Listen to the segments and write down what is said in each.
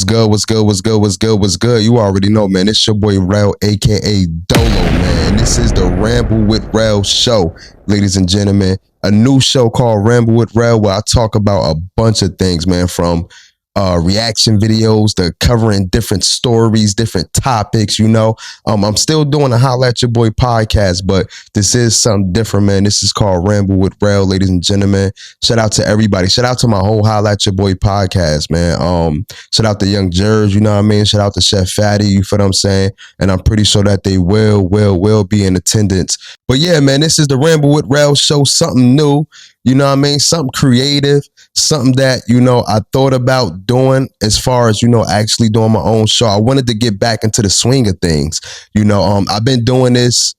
What's good? What's good? What's good? What's good? What's good? You already know, man. It's your boy Rell, aka Dolo, man. This is the Ramble with Rell show, ladies and gentlemen. A new show called Ramble with Rell, where I talk about a bunch of things, man, from reaction videos to covering different stories, different topics, you know. I'm still doing a Holla at Your Boy podcast, but this is something different, man. This is called Ramble with Rell, ladies and gentlemen. Shout out to everybody. Shout out to my whole Holla at Your Boy podcast, man. Shout out to Young Jers, you know what I mean? Shout out to Chef Fatty, you feel what I'm saying? And I'm pretty sure that they will be in attendance. But yeah, man, this is the Ramble with Rell show, something new, you know what I mean? Something creative, something that, you know, I thought about doing as far as, you know, actually doing my own show. I wanted to get back into the swing of things. You know, I've been doing this.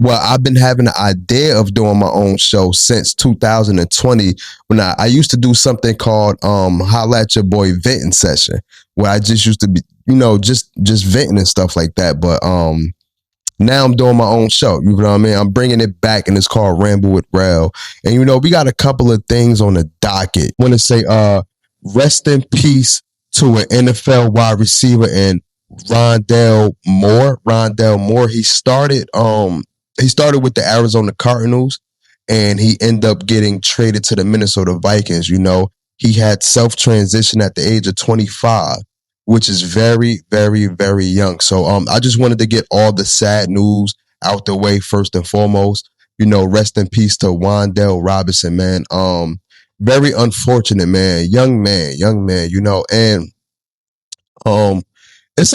Well, I've been having the idea of doing my own show since 2020 when I used to do something called Holla at Your Boy venting session, where I just used to be, you know, just venting and stuff like that. But now I'm doing my own show. You know what I mean? I'm bringing it back, and it's called Ramble with Rell. And, you know, we got a couple of things on the docket. I want to say rest in peace to an NFL wide receiver and Rondell Moore. He started with the Arizona Cardinals, and he ended up getting traded to the Minnesota Vikings. You know, he had self-transition at the age of 25. Which is very, very, very young. So I just wanted to get all the sad news out the way first and foremost. You know, rest in peace to Wan'Dale Robinson, man. Very unfortunate, man. Young man, you know, and it's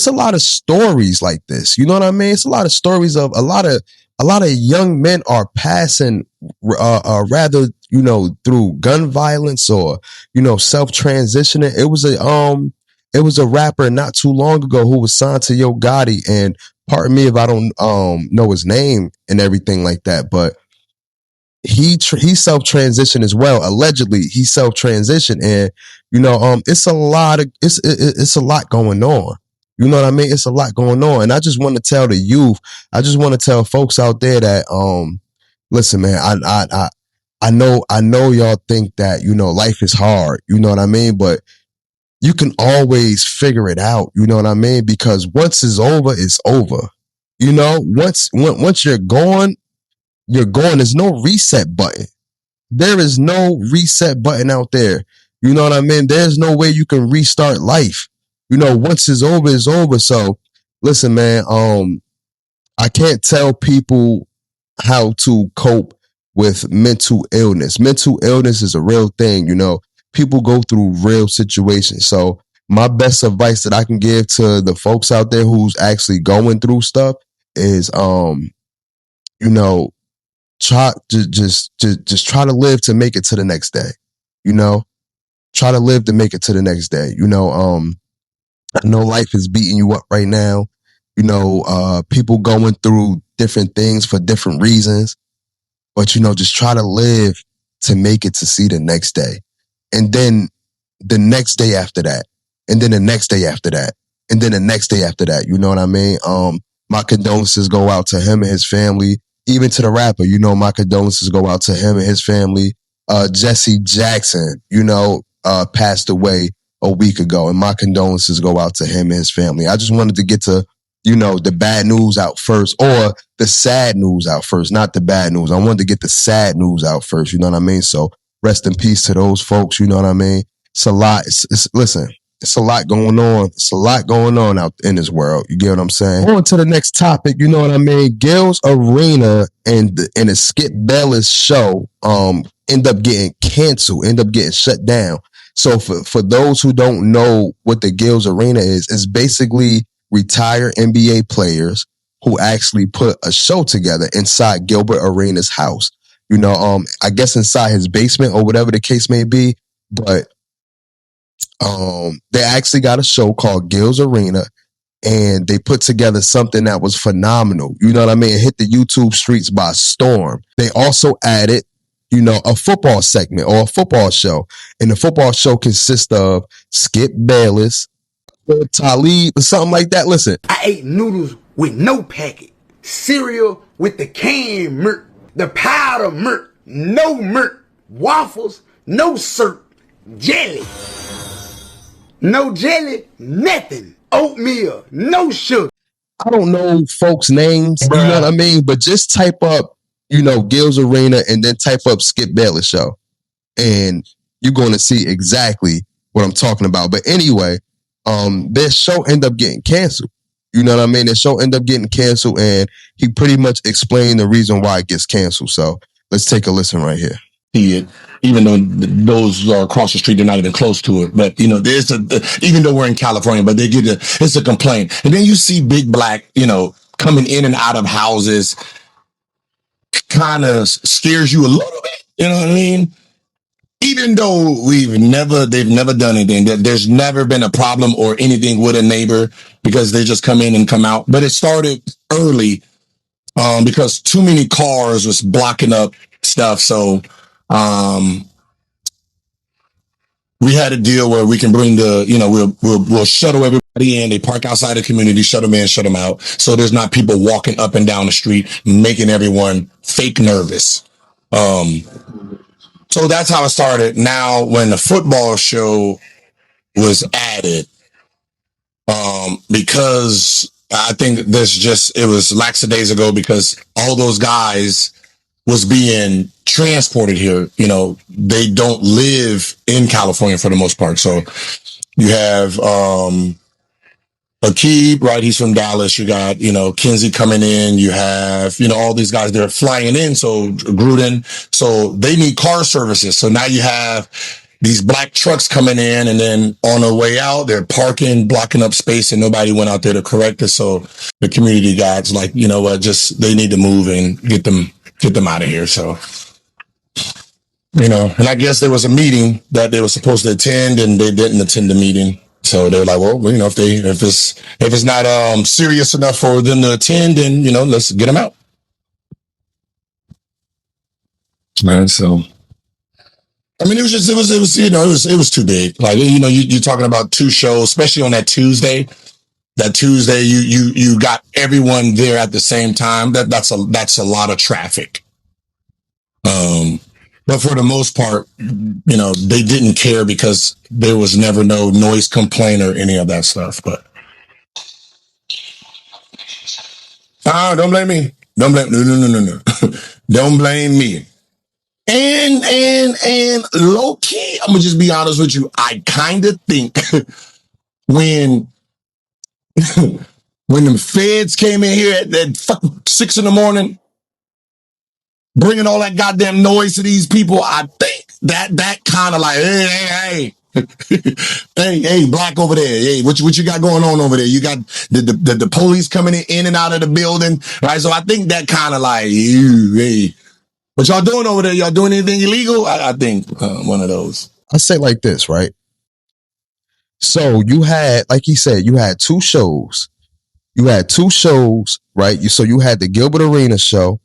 a lot of stories like this. You know what I mean? It's a lot of stories of a lot of young men are passing rather, you know, through gun violence or, you know, self-transitioning. It was a rapper not too long ago who was signed to Yo Gotti, and pardon me if I don't know his name and everything like that, but he self-transitioned as well. Allegedly, he self-transitioned, and you know, it's a lot going on. You know what I mean? It's a lot going on, and I just want to tell the youth. I just want to tell folks out there that listen, man. I know y'all think that, you know, life is hard. You know what I mean? But you can always figure it out. You know what I mean? Because once it's over, it's over. You know, once you're gone, you're gone. There's no reset button. There is no reset button out there. You know what I mean? There's no way you can restart life. You know, once it's over, it's over. So listen, man, I can't tell people how to cope with mental illness. Mental illness is a real thing. You know, people go through real situations. So my best advice that I can give to the folks out there who's actually going through stuff is, you know, try to just try to live to make it to the next day. You know, try to live to make it to the next day. You know, I know life is beating you up right now. You know, people going through different things for different reasons. But, you know, just try to live to make it to see the next day. And then the next day after that. And then the next day after that. And then the next day after that. You know what I mean? My condolences go out to him and his family. Even to the rapper, you know, my condolences go out to him and his family. Jesse Jackson, you know, passed away a week ago. And my condolences go out to him and his family. I just wanted to get to, you know, the bad news out first, or the sad news out first, not the bad news. I wanted to get the sad news out first. You know what I mean? So rest in peace to those folks. You know what I mean? It's a lot. Listen, it's a lot going on. It's a lot going on out in this world. You get what I'm saying? On to the next topic. You know what I mean? Gil's Arena and the Skip Bayless show end up getting canceled, end up getting shut down. So for those who don't know what the Gil's Arena is, it's basically retired NBA players who actually put a show together inside Gilbert Arenas' house. You know, I guess inside his basement or whatever the case may be. But they actually got a show called Gil's Arena, and they put together something that was phenomenal. You know what I mean? It hit the YouTube streets by storm. They also added, you know, a football segment or a football show. And the football show consists of Skip Bayless, Talib, or something like that. Listen. I ate noodles with no packet, cereal with the canned milk, the powder milk, no milk, waffles, no syrup, jelly. No jelly, nothing. Oatmeal, no sugar. I don't know folks' names, you know what I mean? But just type up, Gil's Arena and then type up Skip Bayless show. And you're going to see exactly what I'm talking about. But anyway, their show ended up getting canceled. You know what I mean? Their show ended up getting canceled, and he pretty much explained the reason why it gets canceled. So let's take a listen right here. It, even though those are across the street, they're not even close to it. But there's even though we're in California, but it's a complaint. And then you see Big Black, coming in and out of houses, kind of scares you a little bit. You know what I mean? Even though they've never done anything. There's never been a problem or anything with a neighbor because they just come in and come out. But it started early, because too many cars was blocking up stuff. So, we had a deal where we can bring we'll shuttle everybody in. They park outside the community, shut them in, shut them out. So there's not people walking up and down the street, making everyone fake nervous. So that's how it started. Now, when the football show was added, because I think it was lackadaisical because all those guys was being transported here. They don't live in California for the most part. So you have, Akib, right? He's from Dallas. You got, Kinsey coming in. You have, all these guys, they're flying in. So Gruden, so they need car services. So now you have these black trucks coming in, and then on the way out, they're parking, blocking up space, and nobody went out there to correct it. So the community guys like, you know what, they need to move and get them out of here. So, and I guess there was a meeting that they were supposed to attend, and they didn't attend the meeting. So they were like, well, if it's not serious enough for them to attend, then let's get them out. Man, so I mean, it was too big. Like you're talking about two shows, especially on that Tuesday. That Tuesday, you got everyone there at the same time. That's a lot of traffic. But for the most part, they didn't care because there was never no noise complaint or any of that stuff. But don't blame me. No. Don't blame me. And low key, I'm gonna just be honest with you. I kind of think when them feds came in here at fucking 6 a.m, bringing all that goddamn noise to these people, I think that kind of like, hey, hey, black over there, hey, what you got going on over there? You got the police coming in and out of the building, right? So I think that kind of like, hey, what y'all doing over there? Y'all doing anything illegal? I think one of those. I say like this, right? So you had, like he said, you had two shows. Right? So you had the Gilbert Arena show,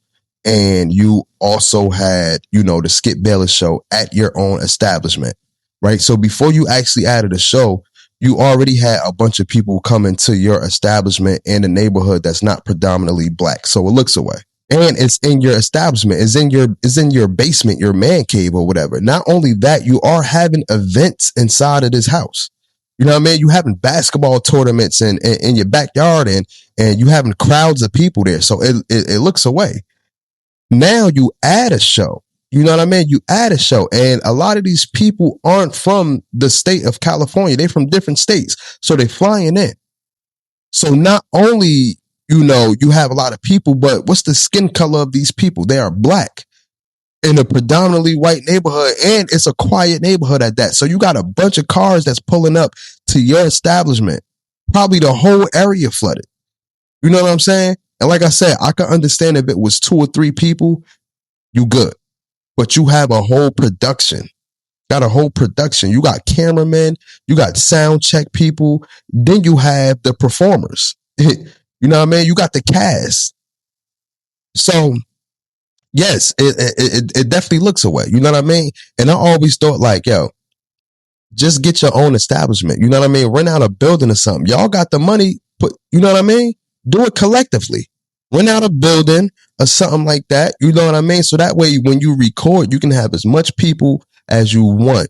and you also had, the Skip Bayless show at your own establishment, right? So before you actually added a show, you already had a bunch of people coming to your establishment in a neighborhood that's not predominantly black. So it looks away. And it's in your establishment, it's in your basement, your man cave or whatever. Not only that, you are having events inside of this house. You know what I mean? You having basketball tournaments in your backyard, and you having crowds of people there. So it looks away. Now you add a show. You know what I mean? You add a show, and a lot of these people aren't from the state of California. They're from different states. So they're flying in. So not only, you have a lot of people, but what's the skin color of these people? They are black in a predominantly white neighborhood, and it's a quiet neighborhood at that. So you got a bunch of cars that's pulling up to your establishment. Probably the whole area flooded. You know what I'm saying? And like I said, I could understand if it was 2 or 3 people, you good. But you have a whole production. Got a whole production. You got cameramen, you got sound check people, then you have the performers. You know what I mean? You got the cast. So yes, it definitely looks away. You know what I mean? And I always thought like, yo, just get your own establishment. You know what I mean? Rent out a building or something. Y'all got the money, but you know what I mean? Do it collectively. Rent out a building or something like that. You know what I mean? So that way, when you record, you can have as much people as you want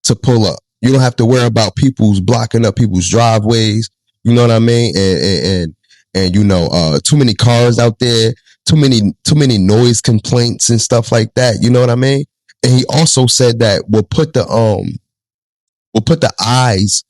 to pull up. You don't have to worry about people's blocking up people's driveways. You know what I mean? And you know, too many cars out there, too many noise complaints and stuff like that. You know what I mean? And he also said that we'll put the eyes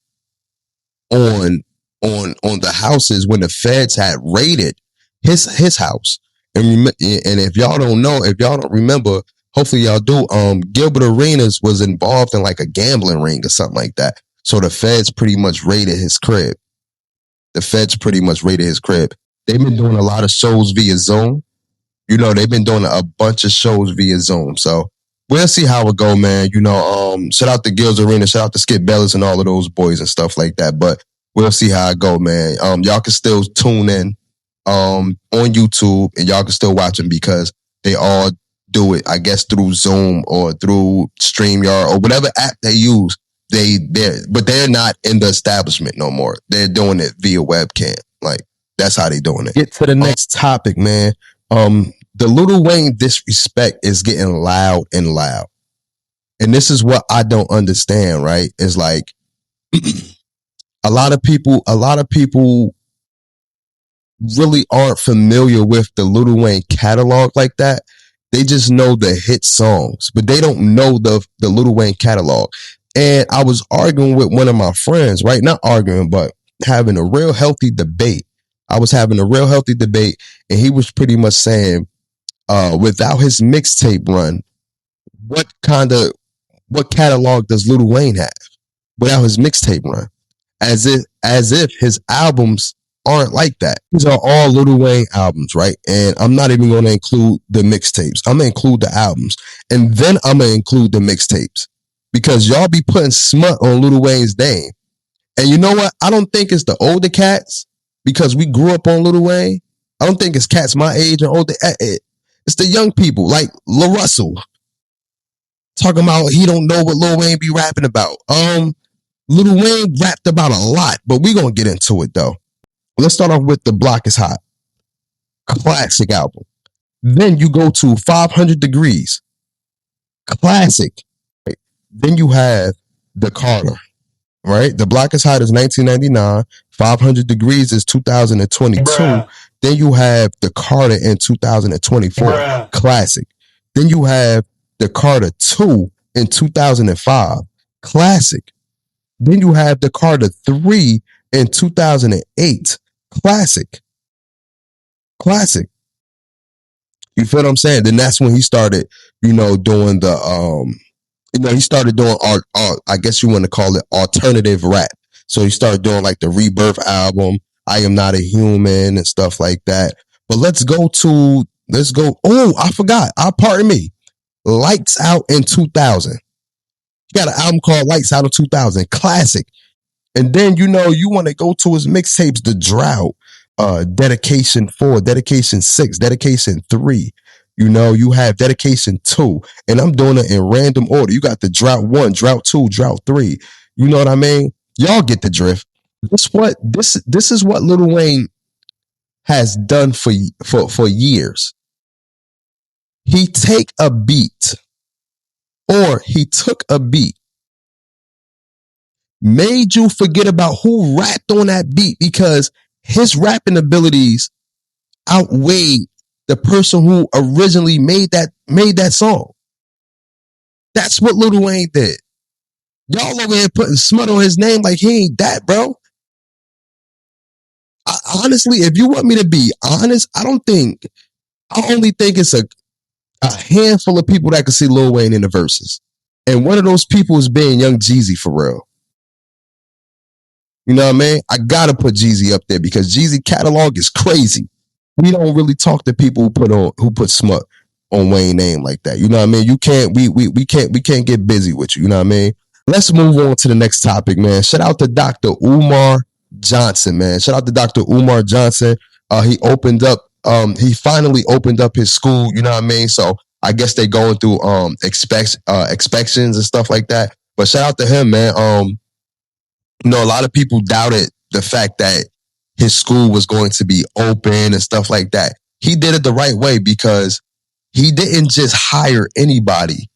on the houses when the feds had raided his house. And if y'all don't know, if y'all don't remember, hopefully y'all do. Gilbert Arenas was involved in like a gambling ring or something like that. So the feds pretty much raided his crib. They've been doing a lot of shows via Zoom. You know, they've been doing a bunch of shows via Zoom. So we'll see how it go, man. You know, shout out to Gills Arena, shout out to Skip Bellis and all of those boys and stuff like that. But we'll see how it go, man. Y'all can still tune in on YouTube and y'all can still watch them because they all do it, I guess, through Zoom or through StreamYard or whatever app they use. But they're not in the establishment no more. They're doing it via webcam. Like, that's how they doing it. Get to the next topic, man. The Lil Wayne disrespect is getting loud and loud. And this is what I don't understand, right? It's like a lot of people really aren't familiar with the Lil Wayne catalog like that. They just know the hit songs, but they don't know the Lil Wayne catalog. And I was arguing with one of my friends, right? Not arguing, but having a real healthy debate. And he was pretty much saying, without his mixtape run, what catalog does Lil Wayne have without his mixtape run? As if his albums aren't like that. These are all Lil Wayne albums, right? And I'm not even going to include the mixtapes. I'm going to include the albums. And then I'm going to include the mixtapes. Because y'all be putting smut on Lil Wayne's name. And you know what? I don't think it's the older cats, because we grew up on Lil Wayne. I don't think it's cats my age and older. It's the young people, like Lil Russell. Talking about he don't know what Lil Wayne be rapping about. Lil Wayne rapped about a lot, but we gonna get into it though. Let's start off with The Block Is Hot. Classic album. Then you go to 500 Degrees. Classic. Then you have The Carter, right? The Block Is Hot is 1999. 500 Degrees is 2022. Bruh. Then you have The Carter in 2024. Bruh. Classic. Then you have The Carter 2 in 2005. Classic. Then you have The Carter 3 in 2008. Classic. You feel what I'm saying? Then that's when he started, doing the he started doing art, I guess you want to call it alternative rap. So he started doing like the Rebirth album, I Am Not a Human and stuff like that. But let's go. Oh, I forgot. Pardon me. Lights Out in 2000. He got an album called Lights Out in 2000. Classic. And then, you want to go to his mixtapes, The Drought, Dedication 4, Dedication 6, Dedication 3. You have Dedication 2, and I'm doing it in random order. You got the Drought 1, Drought 2, Drought 3. You know what I mean? Y'all get the drift. This is what Lil Wayne has done for years. He took a beat, made you forget about who rapped on that beat because his rapping abilities outweighed the person who originally made that song. That's what Lil Wayne did. Y'all over here putting smut on his name like he ain't that, bro. Honestly, if you want me to be honest, I only think it's a handful of people that can see Lil Wayne in the verses. And one of those people is being Young Jeezy for real. You know what I mean? I gotta put Jeezy up there because Jeezy catalog is crazy. We don't really talk to people who put smut on Wayne name like that. You know what I mean? We can't get busy with you. You know what I mean? Let's move on to the next topic, man. Shout out to Dr. Umar Johnson, man. Shout out to Dr. Umar Johnson. He finally opened up his school. You know what I mean? So I guess they going through inspections and stuff like that. But shout out to him, man. A lot of people doubted the fact that his school was going to be open and stuff like that. He did it the right way because he didn't just hire anybody.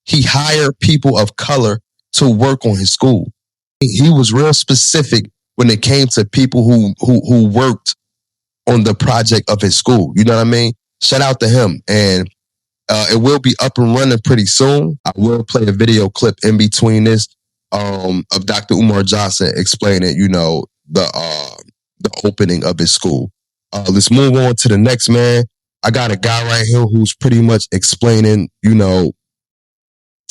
He hired people of color to work on his school. He was real specific when it came to people who worked on the project of his school. You know what I mean? Shout out to him. And it will be up and running pretty soon. I will play a video clip in between this of Dr. Umar Johnson explaining, the opening of his school. Let's move on to the next man. I got a guy right here who's pretty much explaining,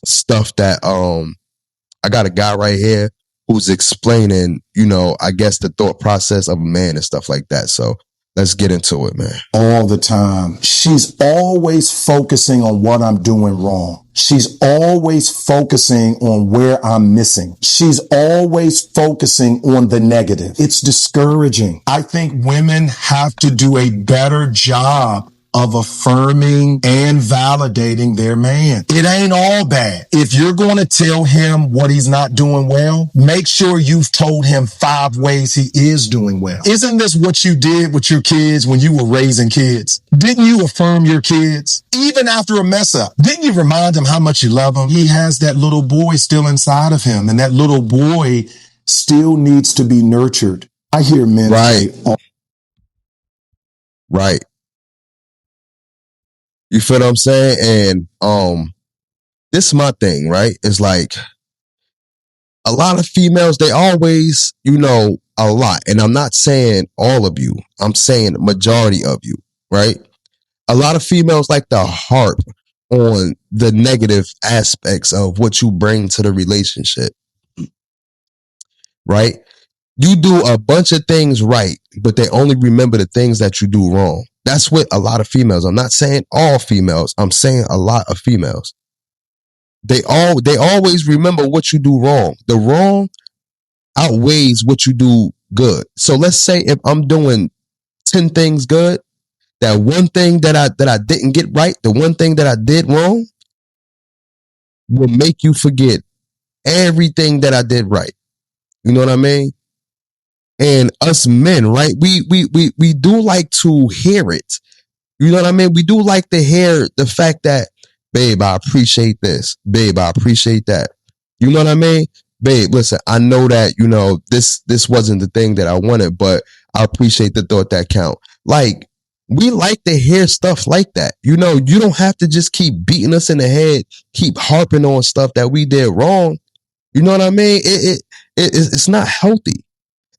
stuff that I got a guy right here who's explaining, I guess the thought process of a man and stuff like that. So let's get into it, man. All the time. She's always focusing on what I'm doing wrong. She's always focusing on where I'm missing. She's always focusing on the negative. It's discouraging. I think women have to do a better job of affirming and validating their man. It ain't all bad. If you're going to tell him what he's not doing well, make sure you've told him 5 ways he is doing well. Isn't this what you did with your kids when you were raising kids? Didn't you affirm your kids? Even after a mess up, didn't you remind him how much you love him? He has that little boy still inside of him, and that little boy still needs to be nurtured. I hear men say, Right. You feel what I'm saying? And this is my thing, right? It's like a lot of females, they always, a lot. And I'm not saying all of you. I'm saying majority of you, right? A lot of females like to harp on the negative aspects of what you bring to the relationship, right? You do a bunch of things right, but they only remember the things that you do wrong. That's what a lot of females. I'm not saying all females. I'm saying a lot of females. They always remember what you do wrong. The wrong outweighs what you do good. So let's say if I'm doing 10 things good, that one thing that I didn't get right, the one thing that I did wrong, will make you forget everything that I did right. You know what I mean? And us men, right? We do like to hear it. You know what I mean? We do like to hear the fact that, babe, I appreciate this. Babe, I appreciate that. You know what I mean? Babe, listen, I know that, this wasn't the thing that I wanted, but I appreciate the thought that count. Like, we like to hear stuff like that. You don't have to just keep beating us in the head, keep harping on stuff that we did wrong. You know what I mean? It's not healthy.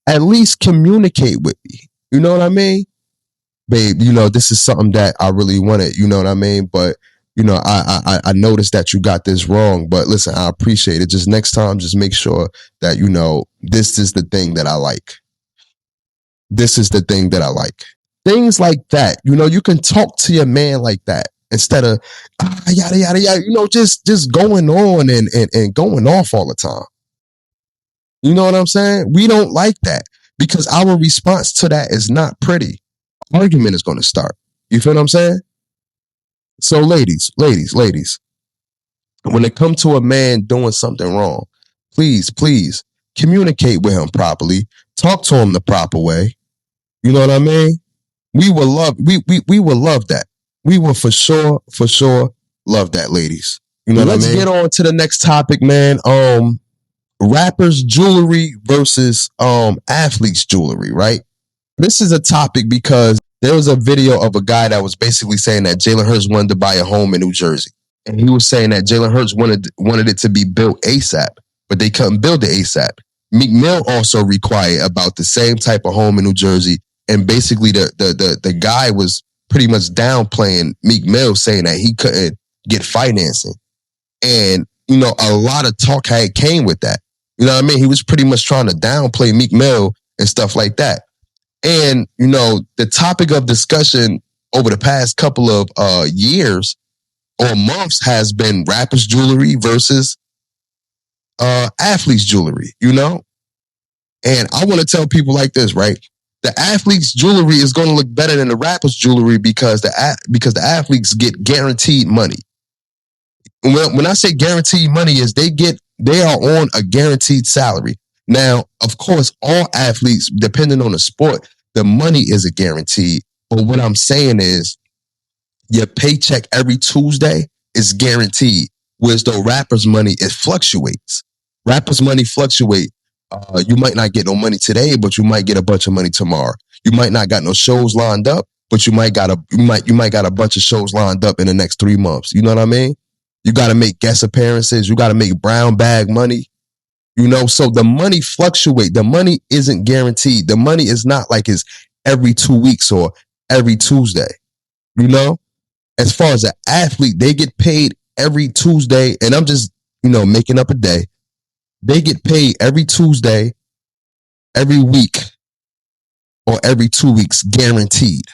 At least communicate with me. You know what I mean? Babe, this is something that I really wanted. You know what I mean? But, I noticed that you got this wrong. But listen, I appreciate it. Just next time, just make sure that, this is the thing that I like. This is the thing that I like. Things like that. You can talk to your man like that instead of yada, yada, yada. Just going on and going off all the time. You know what I'm saying? We don't like that because our response to that is not pretty. Argument is going to start. You feel what I'm saying? So ladies, when it comes to a man doing something wrong, please communicate with him properly. Talk to him the proper way. You know what I mean? We will love that. We will for sure love that, ladies. You know what I mean? Let's get on to the next topic, man. Rappers' jewelry versus athletes' jewelry, right? This is a topic because there was a video of a guy that was basically saying that Jalen Hurts wanted to buy a home in New Jersey. And he was saying that Jalen Hurts wanted it to be built ASAP, but they couldn't build it ASAP. Meek Mill also required about the same type of home in New Jersey. And basically the guy was pretty much downplaying Meek Mill, saying that he couldn't get financing. And, a lot of talk came with that. You know what I mean? He was pretty much trying to downplay Meek Mill and stuff like that. And, the topic of discussion over the past couple of years or months has been rappers' jewelry versus athletes' jewelry, And I want to tell people like this, right? The athletes' jewelry is going to look better than the rappers' jewelry because the athletes get guaranteed money. When I say guaranteed money is they are on a guaranteed salary. Now, of course, all athletes, depending on the sport, the money is a guaranteed. But what I'm saying is your paycheck every Tuesday is guaranteed. Whereas the rapper's money, it fluctuates. Rappers' money fluctuate. You might not get no money today, but you might get a bunch of money tomorrow. You might not got no shows lined up, but you might got a bunch of shows lined up in the next 3 months. You know what I mean? You got to make guest appearances. You got to make brown bag money. You know, so the money fluctuate. The money isn't guaranteed. The money is not like it's every 2 weeks or every Tuesday. You know, as far as an athlete, they get paid every Tuesday, and I'm just, making up a day. They get paid every Tuesday, every week, or every 2 weeks, guaranteed.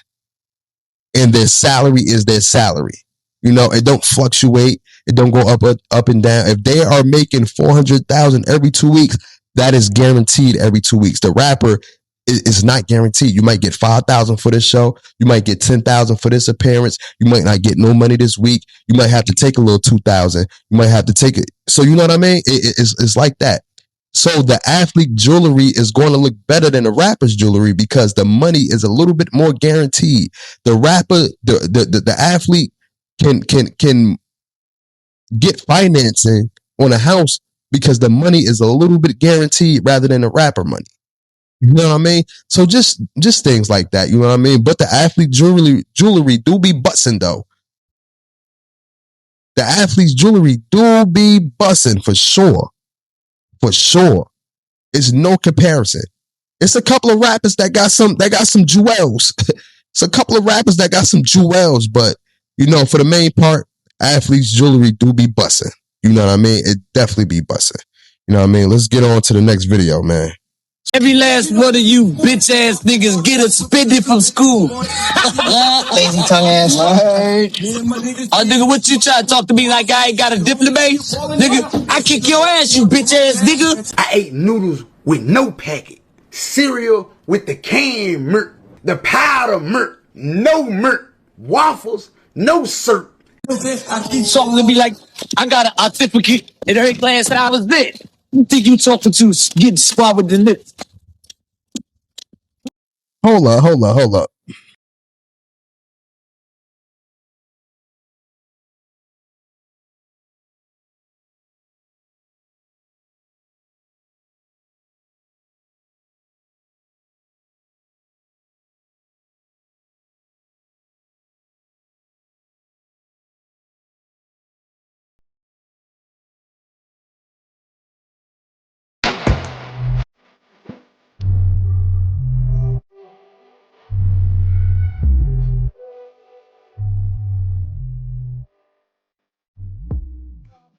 And their salary is their salary. It don't fluctuate. It don't go up and down. If they are making 400,000 every 2 weeks, that is guaranteed every 2 weeks. The rapper is not guaranteed. You might get 5,000 for this show. You might get 10,000 for this appearance. You might not get no money this week. You might have to take a little 2,000. You might have to take it. So you know what I mean? It's like that. So the athlete jewelry is going to look better than the rapper's jewelry because the money is a little bit more guaranteed. The rapper, the athlete can get financing on a house because the money is a little bit guaranteed rather than the rapper money. You know what I mean? So just things like that. You know what I mean? But the athlete jewelry do be busting though. The athlete's jewelry do be busting for sure. For sure. It's no comparison. It's a couple of rappers that got some jewels. It's a couple of rappers that got some jewels, but for the main part, athletes' jewelry do be busting. You know what I mean? It definitely be busting. You know what I mean? Let's get on to the next video, man. Every last one of you bitch ass niggas get suspended from school. Lazy tongue ass. Oh, nigga, what you try to talk to me like I ain't got a diploma? Nigga, I kick your ass, you bitch ass nigga. I ate noodles with no packet, cereal with the canned milk, the powder milk, no milk, waffles, no syrup. Talking to me like I got an certificate in every class that I was in. You think you talking to getting spot with the lips? Hold up.